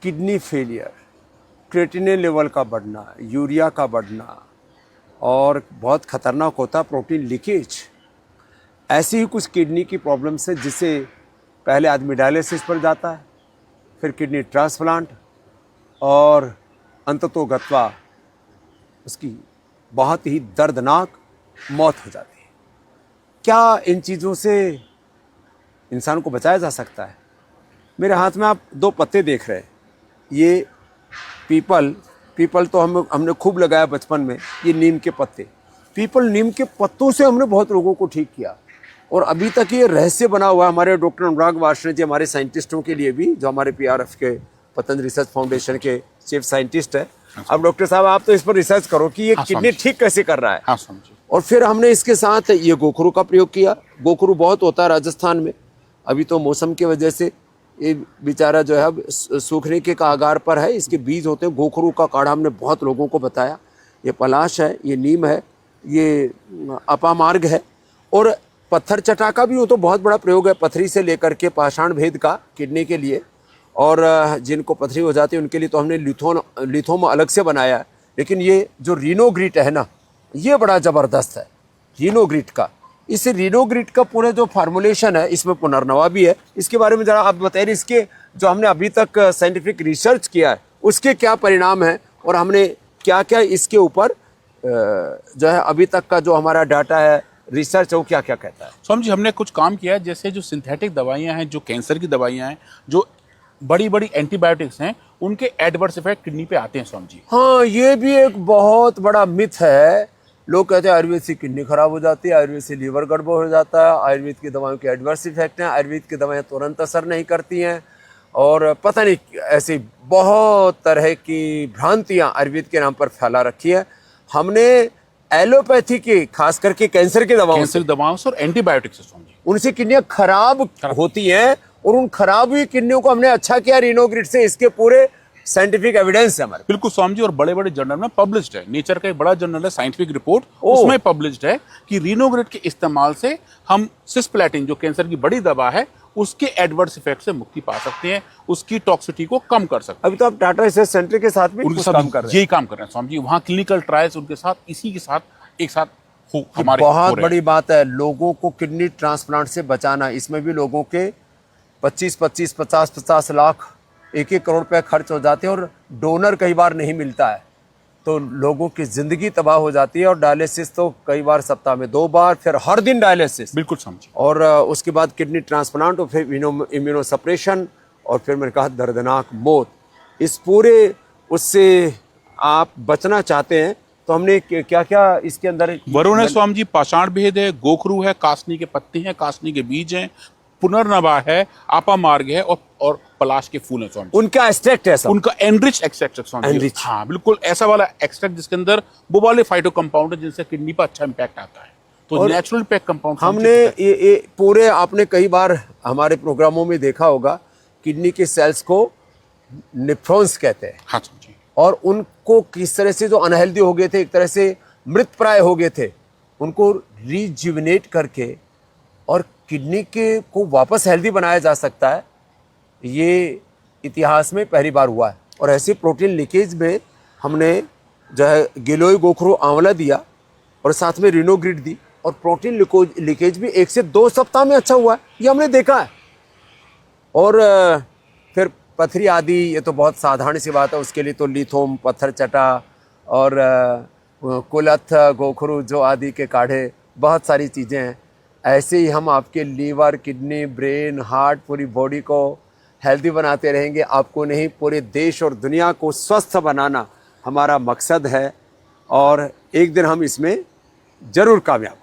Kidney failure, creatinine level का बढ़ना, urea का बढ़ना, और बहुत ख़तरनाक होता है प्रोटीन लीकेज। ऐसी ही कुछ किडनी की प्रॉब्लम्स है जिससे पहले आदमी डायलिसिस पर जाता है, फिर किडनी ट्रांसप्लांट, और अंततोगत्वा उसकी बहुत ही दर्दनाक मौत हो जाती है। क्या इन चीज़ों से इंसान को बचाया जा सकता है? मेरे हाथ में आप 2 पत्ते देख रहे हैं, ये पीपल तो हमने खूब लगाया बचपन में। ये नीम के पत्ते, नीम के पत्तों से हमने बहुत लोगों को ठीक किया, और अभी तक ये रहस्य बना हुआ है हमारे डॉक्टर अनुराग वार्ष्णेय जी, हमारे साइंटिस्टों के लिए भी, जो हमारे PRF के पतंजलि रिसर्च फाउंडेशन के चीफ साइंटिस्ट है। अब डॉक्टर साहब आप तो इस पर रिसर्च करो कि ये किडनी ठीक कैसे कर रहा है। और फिर हमने इसके साथ ये गोखरू का प्रयोग किया। गोखरू बहुत होता है राजस्थान में, अभी तो मौसम की वजह से ये बेचारा जो है अब सूखने के कगार पर है। इसके बीज होते हैं, गोखरू का काढ़ा हमने बहुत लोगों को बताया। ये पलाश है, ये नीम है, ये अपामार्ग है, और पत्थर चटा का भी वो तो बहुत बड़ा प्रयोग है, पथरी से लेकर के पाषाण भेद का किडनी के लिए। और जिनको पथरी हो जाती है उनके लिए तो हमने लिथोम अलग से बनाया है। लेकिन ये जो रीनोग्रिट है ना, ये बड़ा ज़बरदस्त है रीनोग्रिट का। इस रीनोग्रिट का पूरा जो फार्मूलेशन है, इसमें पुनर्नवा भी है। इसके बारे में ज़रा आप बताइए, इसके जो हमने अभी तक साइंटिफिक रिसर्च किया है उसके क्या परिणाम हैं, और हमने क्या क्या इसके ऊपर जो है अभी तक का जो हमारा डाटा है, रिसर्च है, वो क्या क्या कहता है? स्वामी जी, हमने कुछ काम किया है, जैसे जो सिंथेटिक दवाइयाँ हैं, जो कैंसर की दवाइयाँ हैं, जो बड़ी बड़ी एंटीबायोटिक्स हैं, उनके एडवर्स इफेक्ट किडनी पे आते हैं स्वामी जी। हाँ, ये भी एक बहुत बड़ा मिथ है। लोग कहते हैं आयुर्वेद से किडनी खराब हो जाती है, आयुर्वेद से लीवर गड़बड़ हो जाता है, आयुर्वेद की दवाओं के एडवर्स इफेक्ट हैं, आयुर्वेद की दवाएं तुरंत असर नहीं करती हैं, और पता नहीं ऐसी बहुत तरह की भ्रांतियां आयुर्वेद के नाम पर फैला रखी है। हमने एलोपैथी की, खास करके कैंसर की दवाओं से और एंटीबायोटिक्स स्वामी जी, उनसे किडनियां खराब होती हैं, और उन खराब हुई किडनियों को हमने अच्छा किया रीनोग्रिट से। इसके पूरे साइंटिफिक एविडेंस है हमारे। बिल्कुल स्वामी जी, और बड़े बड़े जर्नल में पब्लिश्ड है। नेचर का एक बड़ा जर्नल है साइंटिफिक रिपोर्ट, उसमें पब्लिश्ड है कि रीनोग्रिट के इस्तेमाल से हम सिस्प्लेटिन, जो कैंसर की बड़ी दवा है, उसके एडवर्स इफेक्ट से मुक्ति पा सकते हैं, उसकी टॉक्सिसिटी को कम कर सकते हैं। अभी तो आप टाटा रिसर्च सेंटर के साथ भी काम कर रहे हैं। यही काम कर रहे हैं स्वामी जी, वहाँ क्लिनिकल ट्रायल्स उनके साथ, इसी के साथ एक साथ हमारे बहुत बड़ी बात है लोगों को किडनी ट्रांसप्लांट से बचाना। इसमें भी लोगों के 25-25, 50-50 लाख, 1-1 करोड़ रुपए खर्च हो जाते हैं, और डोनर कई बार नहीं मिलता है, तो लोगों की जिंदगी तबाह हो जाती है। और डायलिसिस तो कई बार सप्ताह में 2 बार, फिर हर दिन डायलिसिस। बिल्कुल समझे। और उसके बाद किडनी ट्रांसप्लांट, और फिर इम्यूनोसप्रेशन, और फिर मैंने कहा दर्दनाक मौत। इस पूरे उससे आप बचना चाहते हैं तो हमने क्या क्या इसके अंदर वरुण है स्वामी जी, पाषाण भेद है, गोखरू है, कासनी के पत्ते हैं, कासनी के बीज हैं, पुनर्नवा है, आपामार्ग है, और पलाश के फूल हैं स्वामी जी। उनका एक्सट्रैक्ट है सब, उनका एनरिच एक्सट्रैक्ट है स्वामी जी। हाँ बिल्कुल, ऐसा वाला एक्सट्रैक्ट जिसके अंदर वो वाले फाइटो कंपाउंड है जिनसे किडनी पर अच्छा इंपैक्ट आता है। तो नेचुरल पैक कंपाउंड हमने ये पूरे, आपने कई बार हमारे प्रोग्रामों में देखा होगा, किडनी के सेल्स को नेफ्रॉन्स कहते हैं। हाँ जी। और उनको किस तरह से जो अनहेल्दी हो गए थे, एक तरह से मृत प्राय हो गए थे, उनको रिजुविनेट करके और किडनी के को वापस हेल्दी बनाया जा सकता है। ये इतिहास में पहली बार हुआ है। और ऐसे प्रोटीन लीकेज में हमने जो है गिलोय गोखरू आंवला दिया, और साथ में रिनोग्रिड दी, और प्रोटीन लीकेज भी 1 से 2 सप्ताह में अच्छा हुआ है, ये हमने देखा है। और फिर पथरी आदि, ये तो बहुत साधारण सी बात है, उसके लिए तो लिथोम, पत्थर चटा, और कुलथ, गोखरू जो आदि के काढ़े, बहुत सारी चीज़ें हैं। ऐसे ही हम आपके लीवर, किडनी, ब्रेन, हार्ट, पूरी बॉडी को हेल्दी बनाते रहेंगे। आपको नहीं, पूरे देश और दुनिया को स्वस्थ बनाना हमारा मकसद है, और एक दिन हम इसमें ज़रूर कामयाब